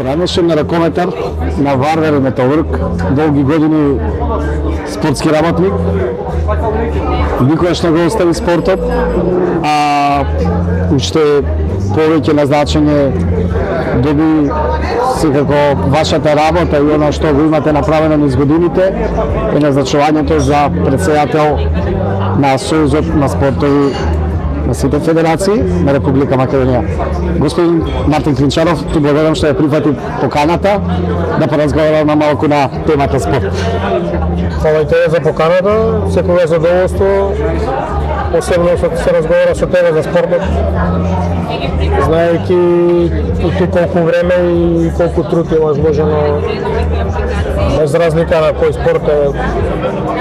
Ранеше на ракометар, на варвар и металург, долги години спортски работник. Никогаш не го остави спортот, а уште повеќе на значење доби секако вашата работа и она што го имате направено низ годините е назначувањето за претседател на Сојузот на спортови на сите федерации на Република Македонија. Господин Мартин Клинчаров, ти благодарам што ја прифати поканата да поразговараме малку на темата спорт. Фала и тебе за поканата, секогаш задоволство, посебно што се разговара со тебе за спортот, знаејќи и ти колку време и колку труд имаш вложено, без разлика на кој спорт е,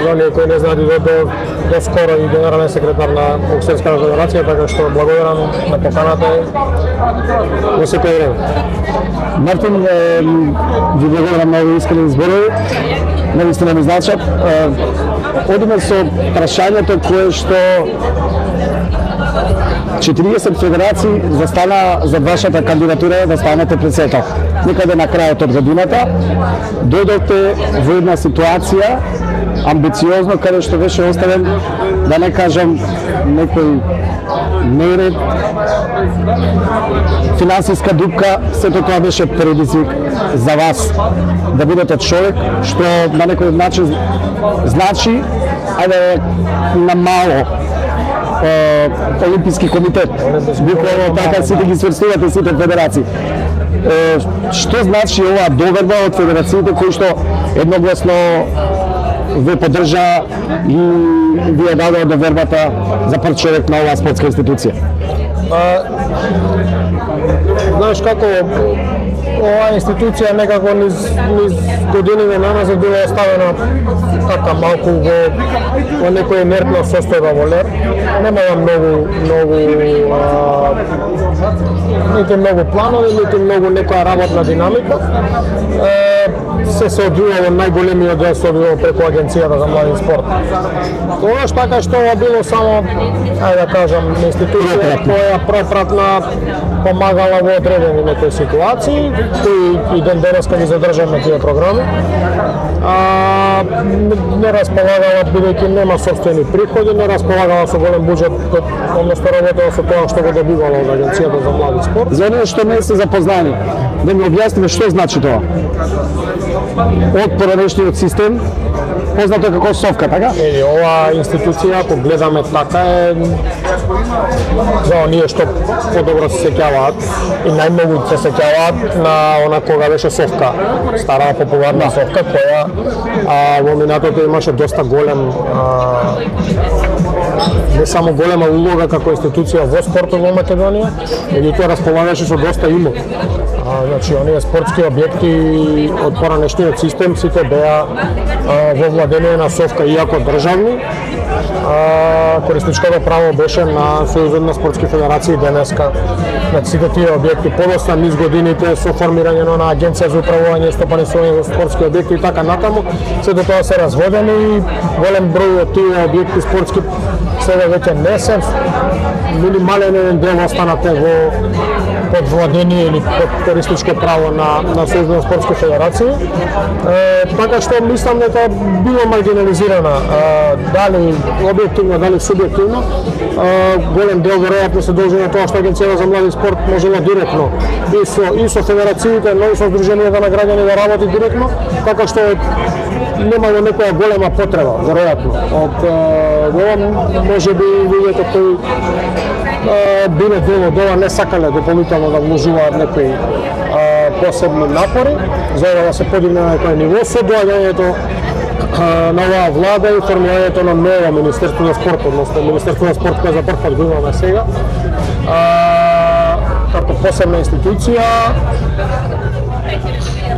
за оние кои не знаат и до скоро и генерален секретар на Боксерската федерација, така што благодарам на поканата во секој време. Мартин, ви благодарам на овие искрени зборови, наистина ми значат. Одиме со прашањето кое што 40 федерации застана за вашата кандидатура да станете председател. Некаде на крајот од годината дојдовте во една ситуација амбициозно, каде што беше оставен, да не кажам, некој неред, финансиска дупка, сето тоа беше предизвик за вас да бидете човек што на некој начин значи, ајде на мало Олимписки комитет. Буквално така сите ги сврстувате сите федерации. Што значи оваа доверба од федерациите кои што едногласно ве поддржа и вие дадоа довербата за прв човек на оваа спортска институција? Знаеш како оваа институција некако низ годините наназад била оставена така малку во некоја инертна состојба во лер. Немала нити многу планови, нити многу некоја работна динамика. Се одвива во најголемиот дел се одвива преку Агенцијата за млади спорт. Тогаш така што ова било само, ајде да кажам, институција која пропратна помагала во одредени некои ситуации, кои и ден денеска ги задржаме тие програми. Не располагала, бидејќи нема собствени приходи, не располагала со голем буџет, односно работела со тоа што го добивала од Агенцијата за млади спорт. За оние што не се запознани, да ми објасниме што значи тоа? Од поранешниот систем, познато како Совка, така? Оваа институција, ако гледаме така, е за оние што подобро се сеќаваат и најмногу се сеќаваат на она кога беше Совка, стара популарна Совка, која во минатото имаше доста голем, не само голема улога како институција во спортот во Македонија, меѓутоа располагаше со доста имот. Значи, оние спортски објекти од поранешниот систем сите беа во владение на Совка, иако државни. Користничкото право беше на Сојузот на спортски федерации денеска. Значи, сите тие објекти подоста низ годините со формирање на Агенција за управување и стопанисување во спортски објекти и така натаму, сето тоа се разводени и голем број од тие објекти спортски сега веќе не се, минимален дел останате во под владение или под користничко право на Сојузот на спортски федерации. Така што мислам дека било маргинализирана, дали објективно, дали субјективно. Голем дел веројатно се должи на тоа што Агенцијата за млади спорт можела директно и со федерациите, но и со Сдруженијата на граѓани да работи директно, така што немало некоја голема потреба, веројатно. Од ова можеби луѓето кои биле дел од ова не сакале дополнително да вложуваат некои посебни напори за да се подигне на некој ниво со доаѓањето на оваа влада и формирањето на ново Министерство на спорт, односно Министерство на спорт кој за прв пат го имаме сега, како посебна институција,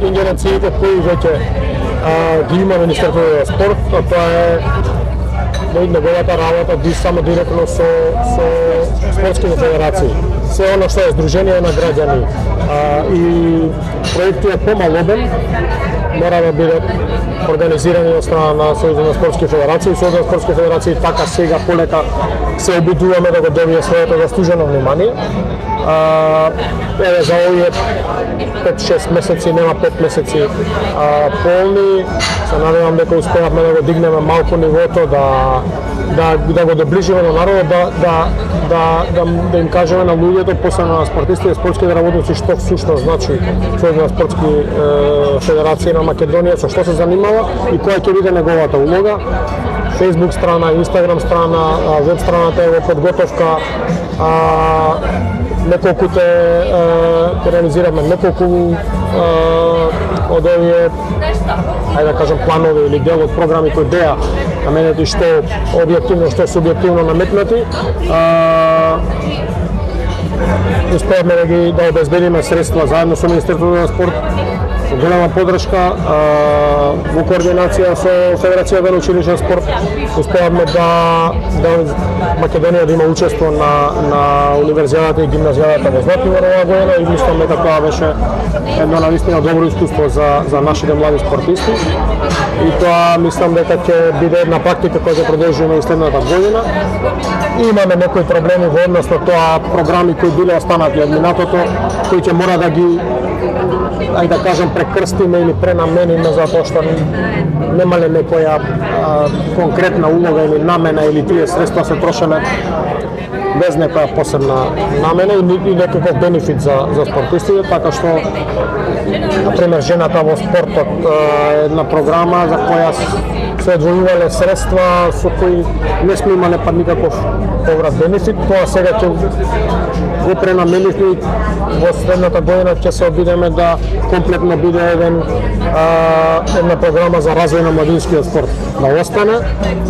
ингеренциите кои веќе ги има Министерство на спорт, а тоа е неговата работа само директно со спортските федерации. Се оно што е Сдружение на граѓани и проектот е помал обем, мора да бидат организирани од страна на Сојузот на спортски федерации. Сојузот на спортски федерации така сега полека се обидуваме да го добие своето заслужено внимание. Еве за овие 5-6 месеци, нема 5 месеци полни, се надевам дека успеавме да го дигнеме малку нивото, да го доближиме до народот, да им кажеме на луѓето, посебно на спортисти и спортските работници, што всушност значи Сојузот на спортски федерации на Македонија, со што се занимава и која ќе биде неговата улога. Facebook страна, Instagram страна, веб страната е во подготовка. Неколкуте реализираме неколку од овие, ајде да кажам, планови или дел од програми кои беа наменети што објективно, што субјективно наметнати. Успеавме да обезбедиме средства заедно со Министерството на спорт, голема подршка во координација со Федерацијата на училишен спорт. Успеавме да Македонија да има учество на универзијадата и гимназијадата во Златибор оваа година и мислам дека тоа беше едно навистина добро искуство за нашите млади спортисти. И тоа мислам дека ќе биде една практика која ќе продолжиме и следната година. И имаме некои проблеми во однос на тоа, програми кои биле останати од минатото, кои ќе мора да ги, ајде да кажам, прекрстиме или пренамениме затоа што немале некоја конкретна улога или намена или тие средства се трошеле без некоја посебна намена и некаков бенефит за спортистите, така што например жената во спортот е една програма за која се одвојувале средства со кои не сме имале па никаков поврат бенефит. Тоа сега ќе го пренаменивме во следната година, ќе се обидеме да комплетно биде една програма за развој на младинскиот спорт. Да остане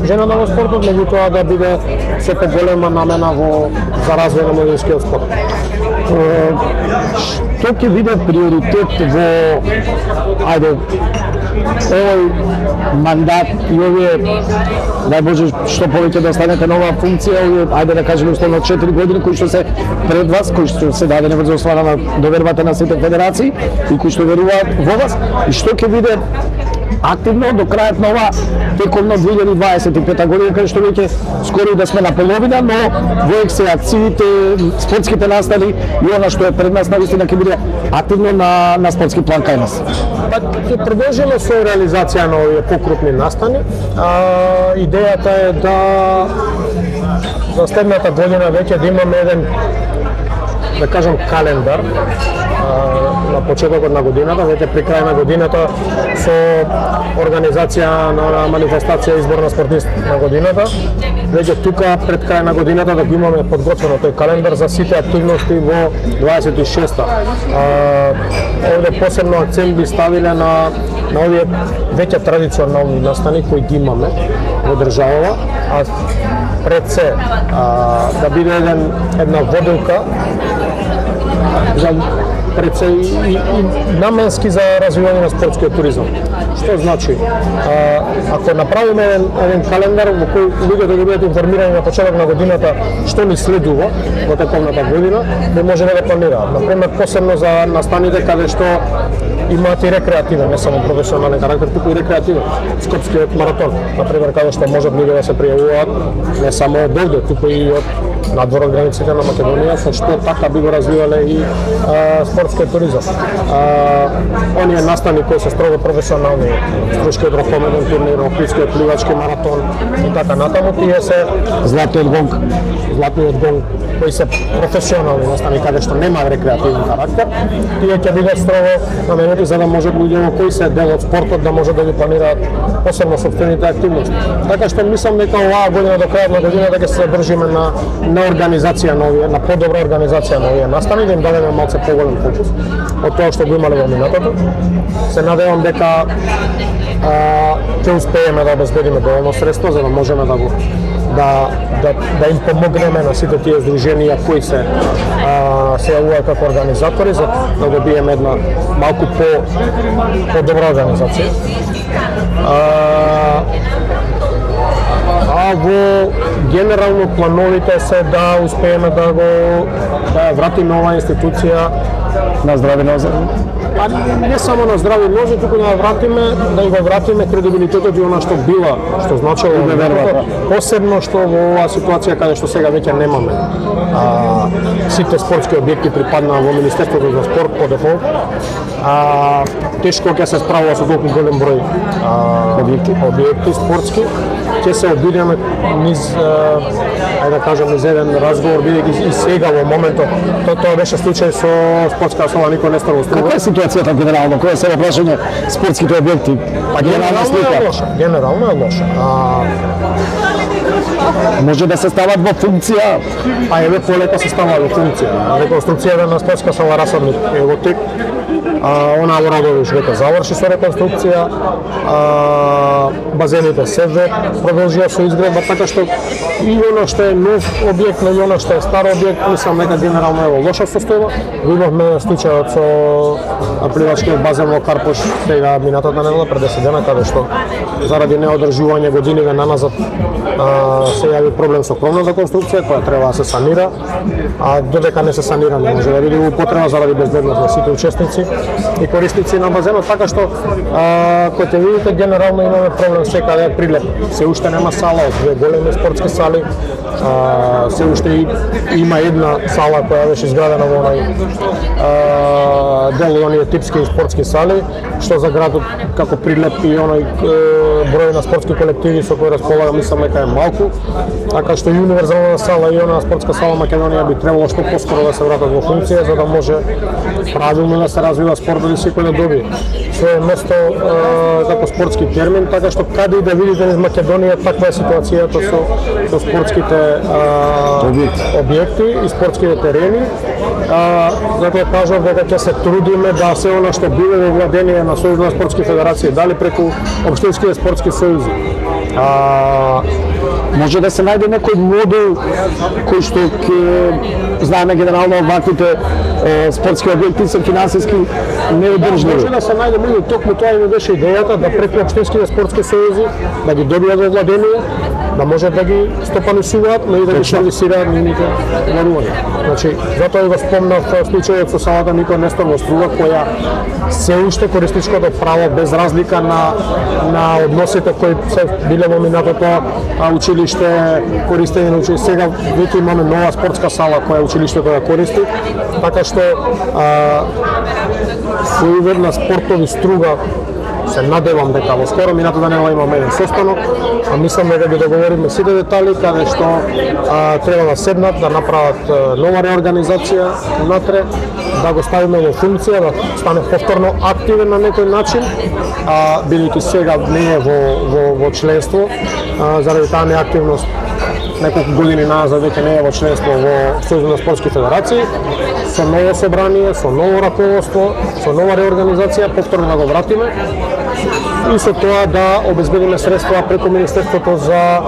жената во спортот, меѓутоа да биде се поголема намена за развој на младинскиот спорт. Што ќе биде приоритет во овој мандат и овие, дај Боже, што повеќе да останете на оваа функција, овие, ајде да кажеме условно 4 години кои што се пред вас, кои што се дадени врз основа на довербата на сите федерации и кои што веруваат во вас, и што ќе биде активно до крајот на ова тековно 2025 година, каде што веќе скоро да сме на половина, но во се акциите, спортските настани и она што е пред нас навистина ќе биде активно на спортски план кај нас. Па ќе продолжиме со реализација на овие покрупни настани. Идејата е да за следната година веќе да имаме еден, да кажам, календар на почетокот на годината, веќе при крај на годината со организација на манифестација избор на спортист на годината. Веќе тука пред крај на годината да го имаме подготвено тој календар за сите активности во 26-та. Овде посебно акцент би ставиле на овие веќе традиционални настани кои ги имаме во државава, а пред се да биде една водилка за пред се и наменски за развивање на спортскиот туризам. Што значи? Ако направиме еден календар во кој луѓето ќе бидат информирани на почеток на годината што ни следува во тековната година, да може да планираат. Например, посебно за настаните каде што имаат и рекреативен, не само професионален карактер, туку и рекреативен. Скопскиот маратон, например, каде што можат луѓе да се пријавуваат не само од овде, туку и од надвор од границите на Македонија, со што така би го развивале и спортскиот туризам. Оние настани кои се строго професионални, струшкиот рокометен турнир, охридскиот пливачки маратон и така натаму, тие се Златниот гонг, кои се професионални настани каде што нема рекреативен карактер, тие ќе бидат строго наменети за да можат луѓето кои се дел од спортот да можат да ги планираат посебно сопствените активности. Така што мислам дека оваа година до крајот на годината ќе се задржиме на организација на овие, на подобра организација на овие настани, да им дадеме малце поголем фокус од тоа што го имале во минатото. Се надевам дека ќе успееме да обезбедиме доволно средства за да можеме да им помогнеме на сите тие здруженија кои се јавуваат како организатори за да добиеме една малку по-добра организација. А во генерално плановите се да успееме да ја вратиме оваа институција на здрави нозе? Па не само на здрави нозе, туку да го вратиме кредибилитетот и она што била, што значило вербата. Посебно што во оваа ситуација каде што сега веќе немаме. Сите спортски објекти припаднаа во Министерството за спорт по дефолт. Тешко ќе се справува со толку голем број објекти спортски. Ќе се обидеме низ да кажем низ еден разговор, бидејќи и сега во моментот тоа беше случај со спортска сала Никој Несторов во Струга. Каква е ситуацијата генерално? Кој се прашање спортските објекти? Па генерално е лоша. Може да се стават во функција? Па еве полека се става во функција. Реконструкцијата на спортска сала Расавник е во тек. Она Орадовиш веќе заврши со реконструкција. Базените СВ продолжија со изградба, така што и оно што е нов објект, и оно што е стар објект, мислам дека генерално е во лоша состојба. Имавме случајот со пливачкиот базен во Карпош сега минатата недела пред 10 дена, каде што заради неодржување годиниве наназад се јави проблем со кровната конструкција која треба да се санира, а додека не се санира не може да биде употреба заради безбедност на сите учесници и корисници на базенот, така што кој ќе видите генерално имаме проблем секаде прилеп. Се уште нема сала од две големи спортски сали, се уште има една сала која беше изградена во онај дел оние типски спортски сали, што за градот како прилеп и оној број на спортски колективи со кои располага, мислам дека е малку, така што и универзална сала и она спортска сала Македонија би требало што поскоро да се вратат во функција за да може правилно да се развива спортот и секој да добие свое место како спортски термин, така што каде и да видите низ Македонија таква е ситуацијата со спортските објекти и спортските терени. Затоа кажав дека ќе се трудиме да се она што биде во владение на Сојузна спортски федерации, дали преку општинските спортски сојузи. Може да се најде некој модул кој што ќе знаеме генерално ваквите спортски објекти се финансиски неодржливи. Може да се најде модул, токму тоа ми беше идејата да преку општинските спортски сојузи да ги добијат во владение, да може да ги стопанисуваат, но и да ги сервисираат нивните владувања. Значи, затоа и го спомнав случајот со салата Никој Несторов во Струга, која се уште користичкото право без разлика на односите кои се биле во минатото училиште, користење на училиште. Сега веќе имаме нова спортска сала која училиштето ја користи, така што сојузот на спортови Струга се надевам дека во скоро минатата недела имаме еден состанок, а мислам дека ги договориме сите детали каде што треба да седнат, да направат нова реорганизација внатре, да го ставиме во функција, да стане повторно активен на некој начин, бидејќи сега не е во членство, заради таа неактивност неколку години назад веќе не е во членство во Сојузна спортски федерации, со ново собрание, со ново раководство, со нова реорганизација, повторно да го вратиме и со тоа да обезбедиме средства преку Министерството за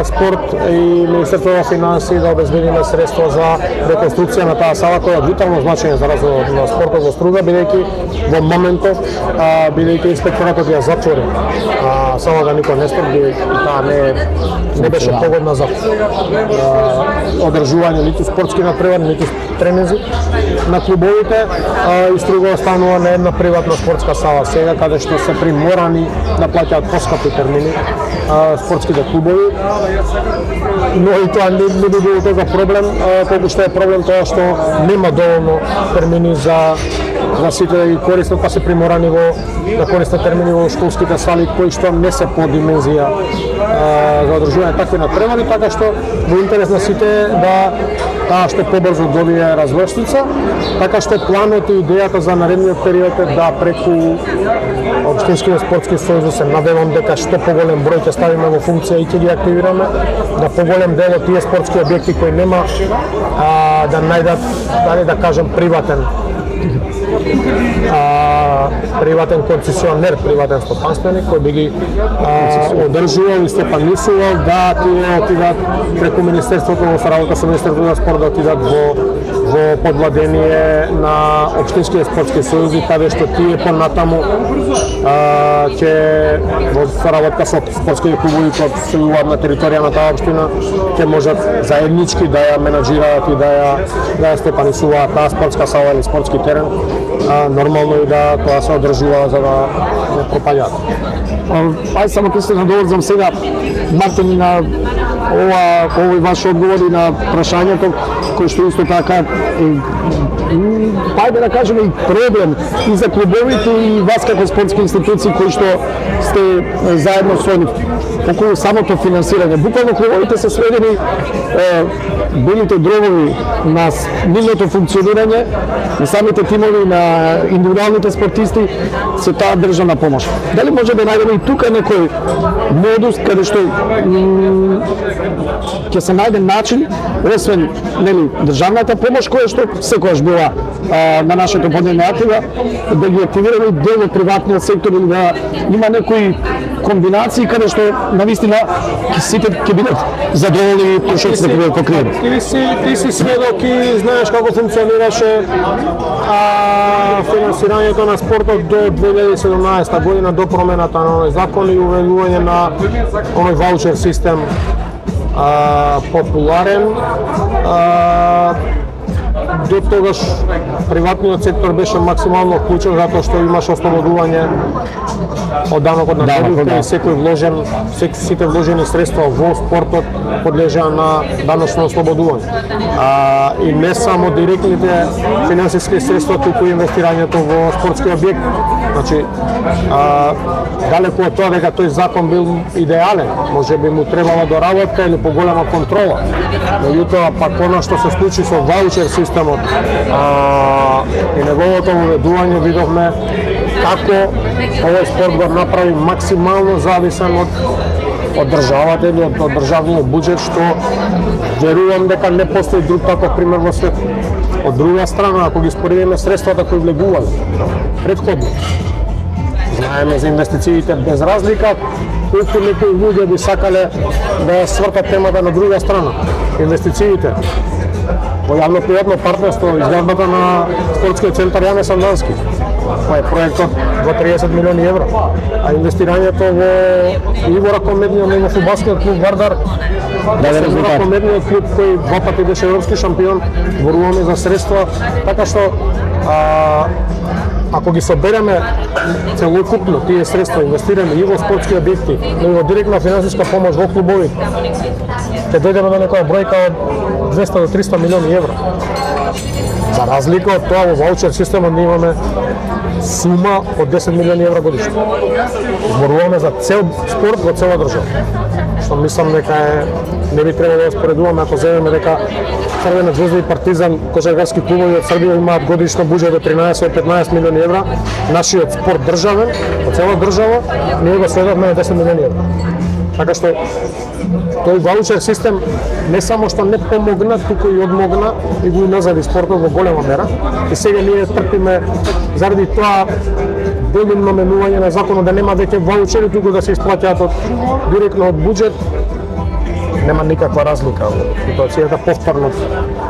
спорт и Министерството за финансии да обезбедиме средства за реконструкција на таа сала која е витално значење за развојот на спортот во Струга, бидејќи во моментов бидејќи инспекторатот ја затвори салата Никој Несторов, бидејќи таа не беше погодна за одржување ниту спортски натпревари, ниту тренинзи на клубовите, и Струга останува на една приватна спортска сала сега, каде што се приморани да плаќаат поскапи термини спортските клубови, но и тоа не би било тога проблем, колку што е проблем тоа што нема доволно термини за сите да ги користат, па се приморани да користат термини во школските сали кои што не се по димензија за одржување такви натпревари, така што во интерес на сите да таа што побрзо добие развршница, така што планот и идејата за наредниот период е да преку општинските спортски сојузи се надевам дека што поголем број ќе ставиме во функција и ќе ги активираме, да поголем дел од тие спортски објекти кои нема да најдат, да кажем, приватен концесионер, приватен стопанственик кој би ги одржувал и стопанисувал, да тие отидат преку Министерството во соработа со Министерството за спорт да отидат во во подвладение на општинските спортски сојузи, каде што тие понатаму ќе во соработка со спортските клубови кои се јавуваат на територија на таа општина, ќе можат заеднички да ја менаџираат и да ја стопанисуваат таа спортска сала или спортски терен, нормално и да тоа се одржува за да не пропаѓаат. Ај само ќе се надоврзам сега, Мартин, на овој ваш одговор и на прашањето, кој што исто така ајде да кажеме и проблем и за клубовите и вас како спортски институции кои што сте заедно со нив околу самото финансирање. Буквално клубовите се сведени белите дробови на нивното функционирање, на самите тимови, на индивидуалните спортисти, се таа државна помош. Дали може да најдеме и тука некој модус каде што ќе се најде начин, освен државната помош која што секогаш била на нашето подневна актива, да ги активираме и дел од приватниот сектор или да има некои комбинации каде што навистина сите ќе бидат задоволни и трошоците ќе бидат покриени. Ти си сведок и знаеш како функционираше финансирањето на спортот до 2017 година, до промената на овој закон и уведување на овој ваучер систем популарен. До тогаш приватниот сектор беше максимално вклучен затоа што имаше ослободување од данокот на доходите и сите вложени средства во спортот подлежаа на даночно ослободување. И не само директните финансиски средства, туку инвестирањето во спортски објект. Значи, далеку од тоа дека тој закон бил идеален, може би му требала доработка или поголема контрола. Меѓутоа, пак она што се случи со ваучер системот и неговото уведување, видовме како овој спорт го направи максимално зависен од државата или од државниот буџет, што верувам дека не постои друг таков пример во светот. Од друга страна, ако ги споредиме средствата кои влегувале претходно, знаеме за инвестициите без разлика, колку некои луѓе би сакале да ја свртат темата на друга страна. Инвестициите во јавно-приватно партнерство, изградбата на спортскиот центар Јане Сандански, кој е проектот во 30 милиони евро, а инвестирањето во ракометниот на фудбалскиот клуб Вардар, ракометниот клуб кој два пати беше европски шампион, зборуваме за средства, така што ако ги собереме целокупно тие средства инвестирани и во спортски објекти, но и во директна финансиска помош во клубови, ќе дојдеме до некоја бројка од 200 до 300 милиони евро. За разлика од тоа, во ваучер системот ние имаме сума од 10 милиони евро годишно. Зборуваме за цел спорт во цела држава. Што мислам дека не би требало да споредуваме ако земеме дека Црвена звезда и Партизан, кошаркарски клубови од Србија имаат годишно буџет од 13 до 15 милиони евра. Нашиот спорт државен, во цела држава, ние го сведовме на 10 милиони евра. Така што тој ваучер систем не само што не помогна, туку и одмогна и го назади спортот во голема мера. И сега ние трпиме заради тоа белумно менување на законот да нема веќе ваучери, туку да се исплаќаат директно од буџет. Нема никаква разлика во ситуацијата. Повторно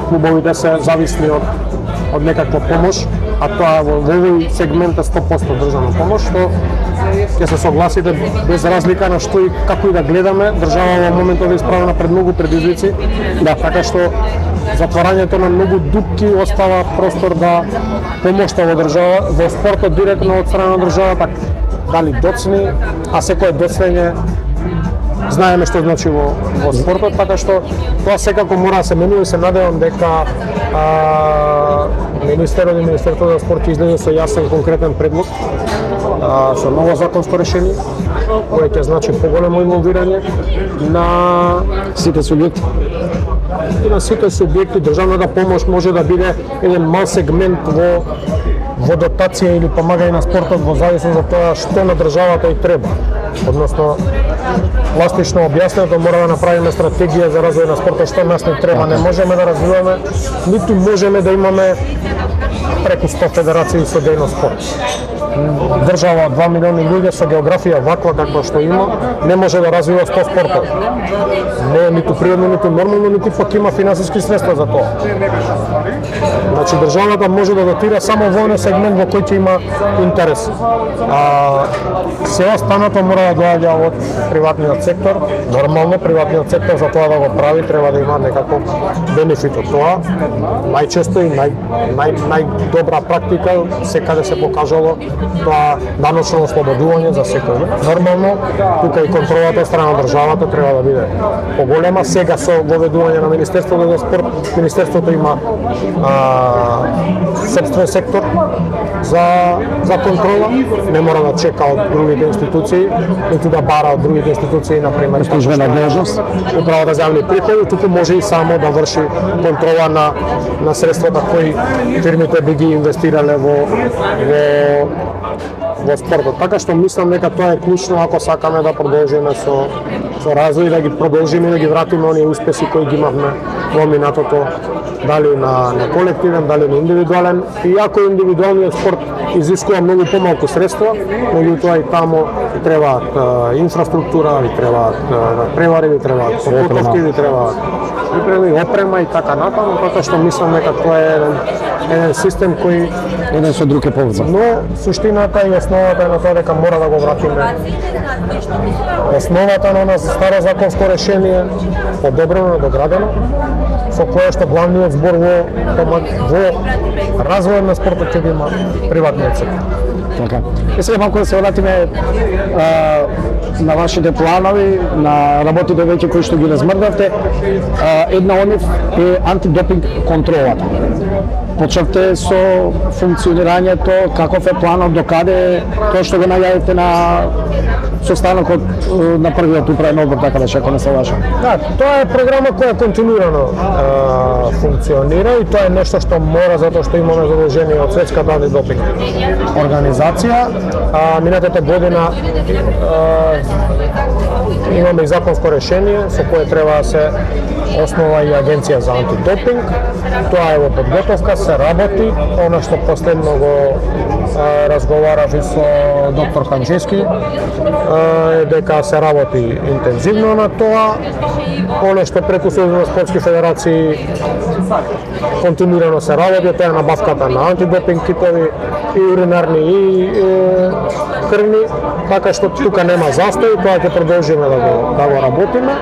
клубовите се зависни од некаква помош, а тоа во овој сегмент е 100% државна помош, што ќе се согласите без разлика на што и како и да гледаме, држава во моментот е исправена пред многу предизвици, така што затварањето на многу дупки остава простор да помошта во држава, во спортот директно од страна на државата, дали доцни, а секое доцнење знаеме што значи во спортот, така што тоа секако мора да се менува и се надевам дека Министерот и Министерството за спорт излезе со јасен конкретен предлог со ново законско решение кое ќе значи поголемо инволвирање на сите субјекти. И на сите субјекти. Државната помош може да биде еден мал сегмент во дотација или помагање на спортот во зависност од тоа што на државата и треба. Односно, пластично објаснето мора да направиме стратегија за развој на спортот, што нас не треба. Не можеме да развиваме, ниту можеме да имаме преку 100 федерации со дејност спорт. држава 2 милиони луѓе со географија ваква каква што има, не може да развива 100 спортови. Не е ниту природно, ниту нормално, ниту пак има финансиски средства за тоа. Значи државата може да дотира само во оној сегмент во кој ќе има интерес. Се останато мора да доаѓа од приватниот сектор. Нормално приватниот сектор за тоа да го прави треба да има некако бенефит од тоа. Најчесто и најдобра практика секаде се покажало тоа даночно ослободување за секој. Нормално тука и контролата од страна на државата треба да биде поголема. Сега со воведување на Министерството за спорт, Министерството има собствен сектор за контрола, не мора да чека од другите институции, ниту да бара од другите институции, например, службена должност, управата за јавни приходи, туку може и само да врши контрола на средствата кои фирмите би ги инвестирале во спортот. Така што мислам дека тоа е клучно ако сакаме да продолжиме со развој, да ги продолжиме да ги вратиме оние успеси кои ги имавме во минатото, дали на колективен, дали на индивидуален. Иако индивидуалниот спорт изискува многу помалку средства, меѓутоа и таму требаат инфраструктура, ви требаат превари, ви требаат подготовки, ви требаат опрема и така натаму, така што мислам дека тоа е еден систем кој еден со друг е поврзан. Но суштината и основата е на тоа дека мора да го вратиме основата на нас старо законско решение, подобрено, доградено, со кое што главниот збор во развој на спортот ќе го има приватниот сектор. Така. И сега малку да се вратиме на вашите планови, на работите веќе кои што ги размрдавте. Една од нив е антидопинг контролата. Почнавте со функционирањето, каков е планот, докаде тоа што го најавите на состанокот на првиот управен одбор, така беше, ако не се лажам. Да, тоа е програма која континуирано функционира и тоа е нешто што мора, затоа што имаме задолжение од Светската антидопинг организација. Минатата година имаме и законско решение со кое треба да се основа и агенција за антидопинг. Тоа е во подготовка, се работи. Она што последно го разговарав и со доктор Ханчевски е дека се работи интензивно на тоа. Она што преку Сојузот на спортски федерации континуирано се работи, тоа е набавката на антидопинг китови и уринарни и крвни, така што тука нема застој, тоа ќе продолжиме да го работиме.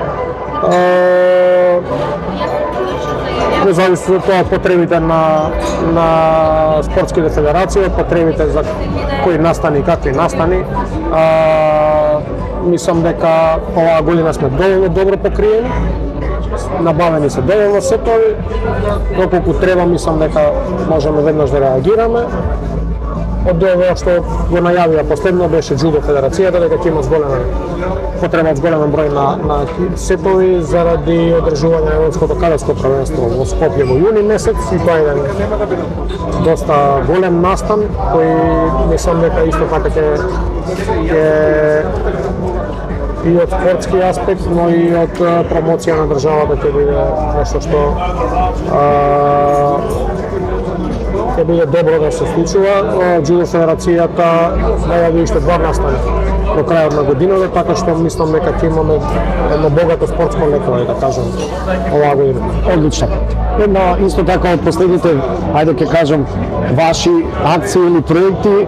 Зависи од тоа потребите на спортските федерации, потребите за кои настани и какви настани. Мислам дека оваа година сме доволно добро покриени, набавени се доволно сетови, доколку треба мислам дека можеме веднаш да реагираме. Од ова што го најавија последно беше Джудо федерацијата дека ќе има потреба од голем број на сетови заради одржување на Европското кадетско првенство во Скопје во јуни месец и тоа е еден доста голем настан кој мислам дека исто така ќе и од спортски аспект, но и од промоција на државата ќе биде нешто што ќе биде добро да се случува. Джудо федерацијата најави уште 2 настани до крајот на годината, така што мислам дека ќе имаме едно богато спортско лето, да кажам, оваа година. Одлично. Едно исто така од последните, ајде ќе кажам, ваши акции или проекти,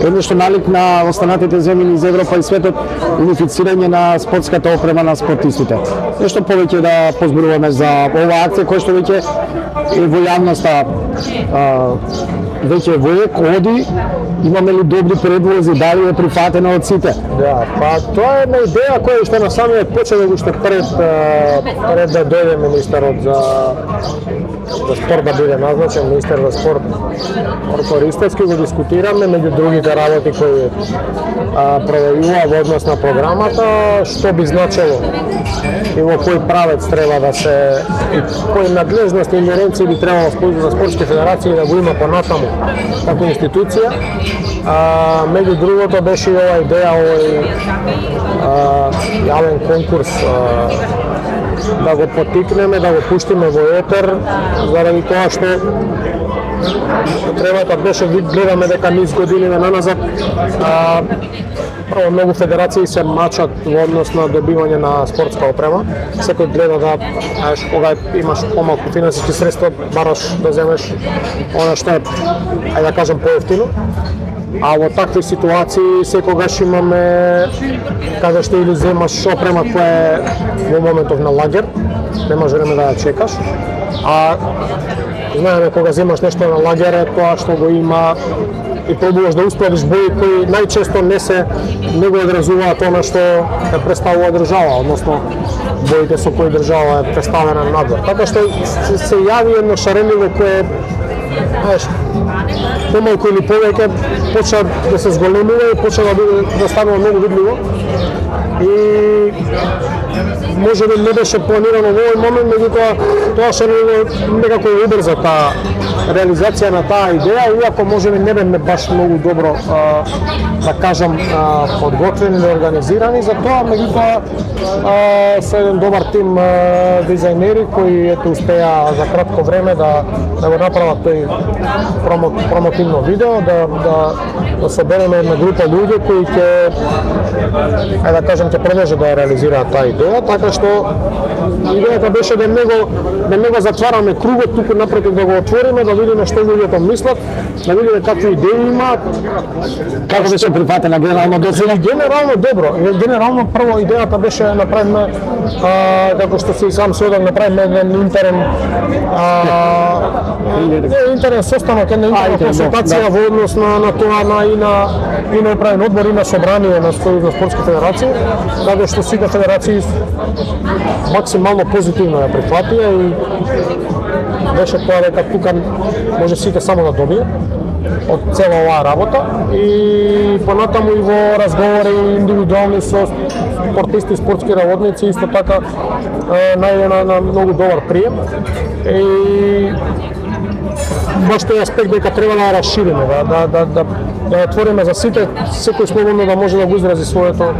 едно што налик на останатите земји из Европа и светот, унифицирање на спортската опрема на спортистите. Нешто повеќе да позборуваме за оваа акција која што веќе е во јавноста веќе воек оди, имаме ли добри предлози, дали е прифатено од сите? Да, па тоа е една идеја која што на самиот почеток уште пред да дојде министерот за спорт да биде назначен, министер за спорт Орко Ристовски, го дискутираме меѓу другите работи кои проведува во однос на програмата, што би значело и во кој правец треба да се и кои надлежности и инеренции би требало за спортски федерации да го има понатаму како институција. Меѓу другото беше и ова идеја, јавен конкурс да го потикнеме, да го пуштиме во етер, заради тоа што Требата беше, гледаме дека низ годиниве наназад, прво многу федерации се мачат во однос на добивање на спортска опрема. Секој гледа да, кога имаш помалку финансиски средства, бараш да земеш она што е, ајде да кажем, поевтино. А во такви ситуации секогаш имаме каде што или земаш опрема која е во моментов на лагер, немаш време да ја чекаш. А знаеме кога земаш нешто на лагер е тоа што го има и пробуваш да ускладиш бои кои најчесто не го одразуваат она што е представува држава, односно боите со кои држава е представена надвор. Така што се јави едно шаренливо кое помалку или повеќе почна да се зголемува и почна да станува многу видливо. И може би не беше планирано во овој момент, меѓутоа тоа што некако ја убрза таа реализација на таа идеја, иако може би не беме баш многу добро, да кажам, подготвени или организирани за тоа, меѓутоа со еден добар тим дизајнери кои ето успеа за кратко време да го направат тој промотивно видео, да собереме една група луѓе кои ќе, ајде да кажам, ќе продолжат да ја реализираат таа идеја, така што идејата беше да не го затвараме кругот, туку напротив да го отвориме, да видиме што луѓето мислат, да видиме какви идеи имаат. Како беше прифатена генерално доцна? Генерално добро. Генерално прво идејата беше направиме, како што се и сам се одам, направиме еден интерен состанок, една интерна консултација во однос на тоа и на управен одбор и на собрание на Сојуз на спортски федерации, каде што сите федерации максимално позитивно ја прифатија и беше тоа дека тука може сите само да добие од цела оваа работа и понатаму и во разговори индивидуални со спортисти и спортски работници исто така најдена на многу добар прием и баш тој аспект дека треба да ја расшириме, да отвориме за сите, секој слободно да може да го изрази својата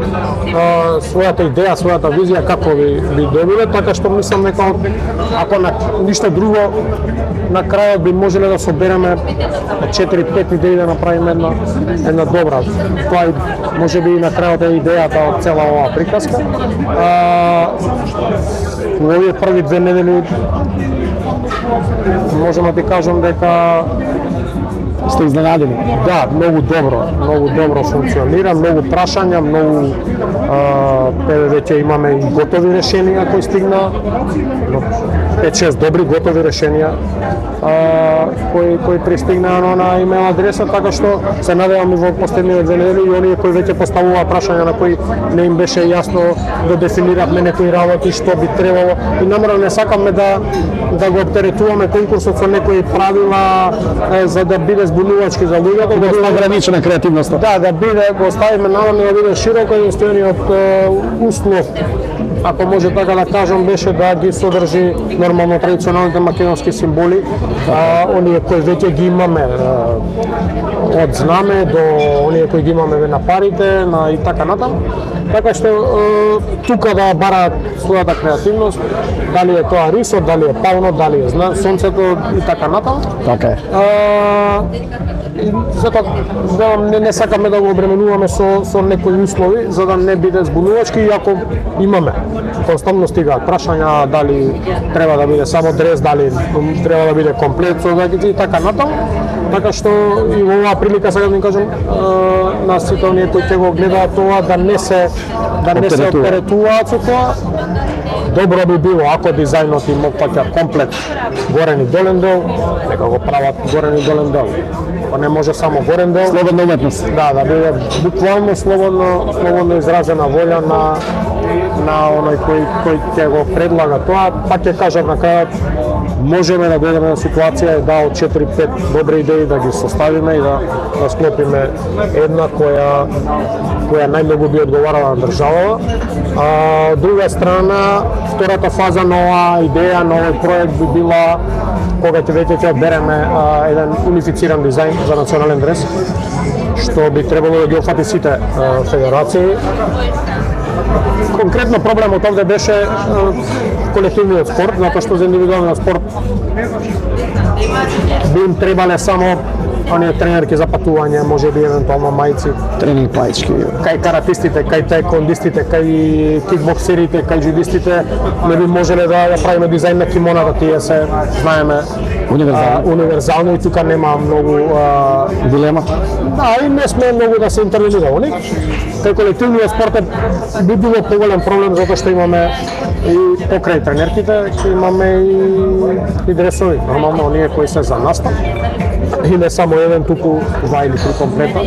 идеја, својата визија како би добиле, така што мислам дека ако на ништо друго на крајот би можеле да собереме 4-5 идеи да направиме една добра. Тоа може би и на крајот е идејата од цела оваа приказка. Во овие први 2 недели можеме да кажам дека сте изненадени? Да, многу добро функционира, многу прашања, многу веќе имаме и готови решенија кои стигна, 5-6 добри готови решенија кои пристигнаа на имейл адреса, така што се надевам и во последниве 2 недели и оние кои веќе поставуваа прашања на кои не им беше јасно да дефиниравме некои работи што би требало и намерно не сакаме да го оптеретуваме конкурсот со некои правила за да биде збунувачки за луѓето, да биде ограничена креативноста. Да биде, го оставиме наваму да биде широко, единствениот услов, ако може така да кажам, беше да ги содржи нормално традиционалните македонски символи, оние кои веќе ги имаме од знаме до оние кои ги имаме на парите и така натаму. Така што тука да бараат својата креативност, дали е тоа рисот, дали е пално, дали е сонцето и така натаму. Така е. Затоа не сакаме да го обременуваме со некои услови за да не биде збунувачки, иако имаме. Константно стигаат прашања дали треба да биде само дрес, дали треба да биде комплет со одеќици и така натаму. Така што и во оваа прилика сакам да кажам на сите оние кои ќе го гледаат тоа да не се оптеретуваат со тоа. Добро би било ако дизајнот им опфаќа комплет горен и долен дел, нека го прават горен и долен дел. Ако не може само горен дел, слободна уметност. Да биде буквално слободно изразена волја на оној кој ќе го предлага тоа. Пак ќе кажам на крајот, можеме да дојдеме на ситуација да од 4-5 добри идеи да ги составиме и да склопиме една која најмногу би одговарала на државава. Од друга страна, втората фаза на оваа идеја, на овој проект би била кога ќе одбереме еден унифициран дизајн за национален дрес, што би требало да ги офати сите федерации. Конкретно проблемот овде беше колективниот спорт, затоа што за индивидуалниот спорт би им требале само оние тренерки за патување, може би евентуално мајци, Тренинг паички. кај каратистите, кај таеквондистите, кај кикбоксерите, кај джудистите, не би можеле да правиме дизајн на кимона, да тие се, знаеме, универзално и тука нема многу Дилема. да, и не сме многу да се интервенираме. Кај колективниот спорт би било поголем проблем затоа што имаме и покрај тренерките, имаме и дресови, нормално оние кои се за настап. И не само еден, туку 2 или 3 комплета.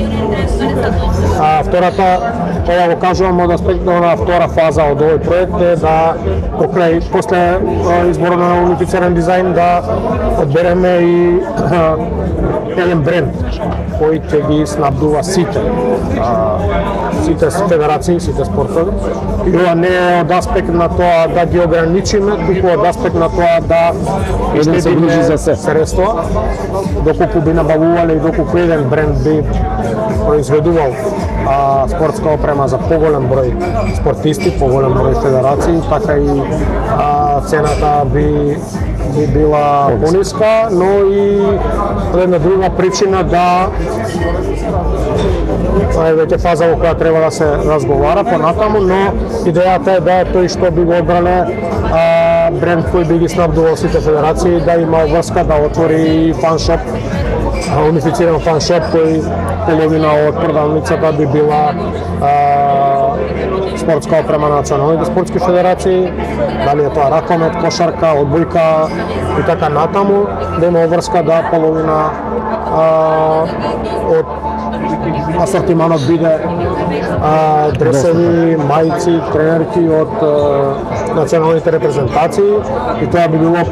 А втората, ова го кажувам од аспект на втора фаза од овој проект е да после изборот на унифициран дизајн да одбереме и еден бренд кој ќе ги снабдува сите федерации, сите спортови. И ова не е од аспект на тоа да ги ограничиме, туку од аспект на тоа да Еден се грижи за се. средства, доколку би набавувале и доколку еден бренд би произведувал спортска опрема за поголем број спортисти, поголем број федерации, така и цената би била пониска, но и една друга причина да е веќе фаза во која треба да се разговара понатаму, но идејата е да тој што би го одбрале бренд кој би ги снабдувал сите федерации, да има врска да отвори фаншоп, унифициран фаншоп кој половина од продавницата би била спортска опрема на националните спортски федерации, дали е тоа ракомет, кошарка, одбојка и така натаму, да има врска да половина од асортиманот биде дресови, мајци, тренерки од националните репрезентации и тоа би било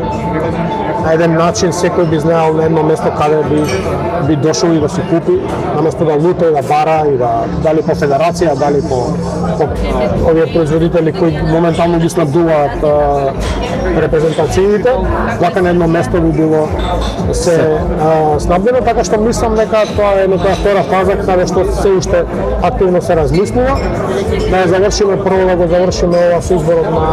на еден начин секој би знаел на едно место каде би дошол и да си купи, наместо да лута и да бара и да дали по федерација, дали по овие производители кои моментално ги снабдуваат репрезентациите, вака на едно место би било се снабдено, така што мислам дека тоа е нека втора фаза каде што се уште активно се размислува, да ја завршиме прво да го завршиме ова со изборот на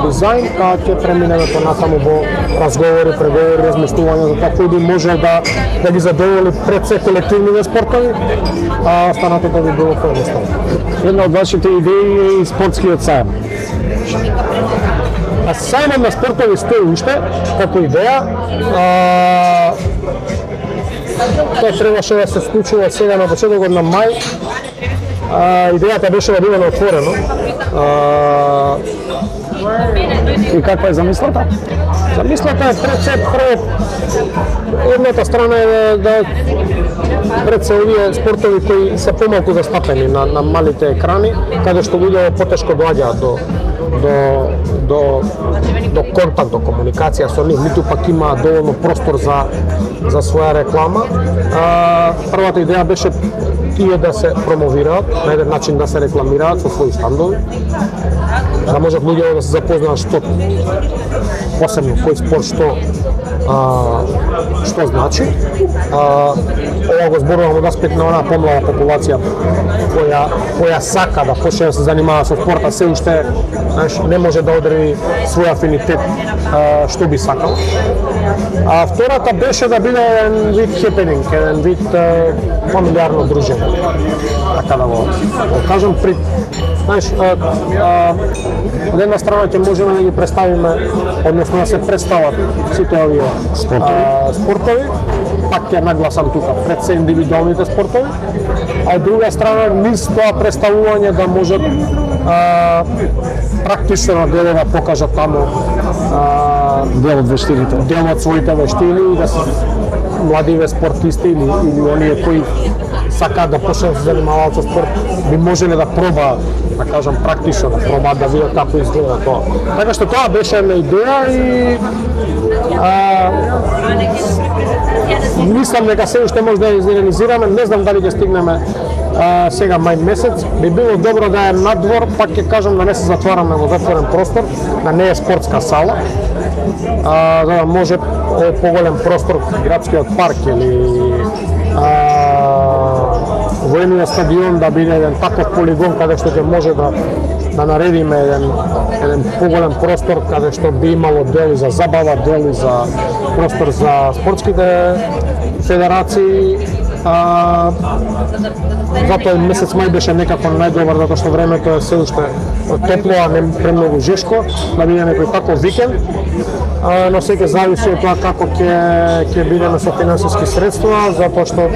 дизајн, кога ќе преминеме понатаму во разговори, преговори, размислување за тоа кој би можел да ги задоволи пред се колективните спортови, а останатото би било поедноставно. Една од вашите идеи е и спортскиот сајм. А сајмот на спортови стои уште како идеја. Тоа требаше да се случува сега на почетокот на мај. Идејата беше да биде отворено. И каква е замислата? Замислата е пред се прво едната страна е да пред се овие спортови кои се помалку застапени на малите екрани, каде што луѓе потешко доаѓаат до контакт, до комуникација со нив, ниту пак има доволно простор за своја реклама. Првата идеја беше тие да се промовираат, на еден начин да се рекламираат со своји стандови, да можат луѓе да се запознаат што посебно кој спорт што значи. Ова го зборувам од аспект на онаа помлада популација која сака да почне да се занимава со спорта, се уште не може да одреди свој афинитет што би сакал. А втората беше да биде еден вид хепенинг, еден вид фамилиарно дружење. Така да го кажам, од една страна ќе можеме да ги представиме, односно да се представат сите овие спортови, пак ќе нагласам тука пред се индивидуалните спортови, а од друга страна низ тоа представување да можат практично да покажат таму Дел од вештините. дел од своите вештини и да се младиве спортисти или оние кои сакаат да почнат да се занимаваат со спорт, би можеле да пробаат, да кажам практично, да пробаат да видат како изгледа тоа. Така што тоа беше една идеја и мислам дека се уште може да ја реализираме, не знам дали ќе стигнеме сега мај месец. Би било добро да е надвор, пак ќе кажам да не се затвараме во затворен простор, да не е спортска сала, за да може поголем простор, градскиот парк или воениот стадион да биде еден таков полигон каде што ќе може да наредиме еден поголем простор каде што би имало дели за забава, дели за простор за спортските федерации. Затоа месец мај беше некако најдобар, затоа што времето е се уште тепло, а не премногу жешко, да биде некој таков викенд. Но секој зависи од тоа како ќе бидеме со финансиски средства, затоа што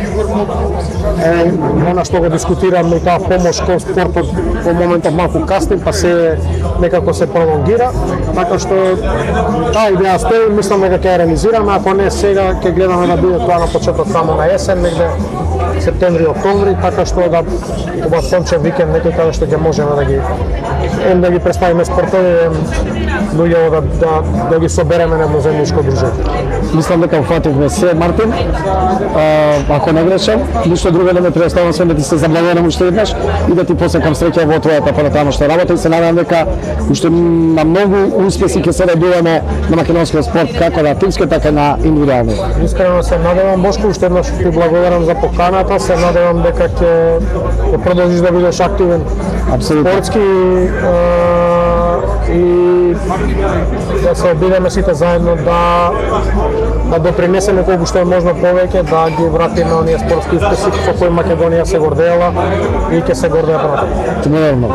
она што го дискутираме и таа помош кон спортот во моментот малку касни, па се некако се пролонгира, така што таа идеја стои, мислам дека ќе ја реализираме, ако не сега ќе гледаме да биде тоа на почеток само на есен, негде септември, октомври, така што да убав сончев викенд некој каде што ќе можеме да ги представиме спортови, луѓе да ги собереме на едно заедничко дружење. Мислам дека уфативме се, Мартин. Ако не грешам, ништо друго не ме преоставам, освен да ти се заблагодарам уште еднаш и да ти посекам среќа во твојата понатамошна работа и се надевам дека уште на многу успеси ќе се радуваме на македонскиот спорт, како на тимски, така и на индивидуални. Искрено се надевам, Бошко, уште еднаш ти благодарам за поканата, се надевам дека ќе продолжиш да бидеш активен спортски и да се обидеме сите заедно да допринесеме колку што е можно повеќе, да ги вратиме оние спортски успеси со кои Македонија се гордеела и ќе се гордеа понатаму. Наравно.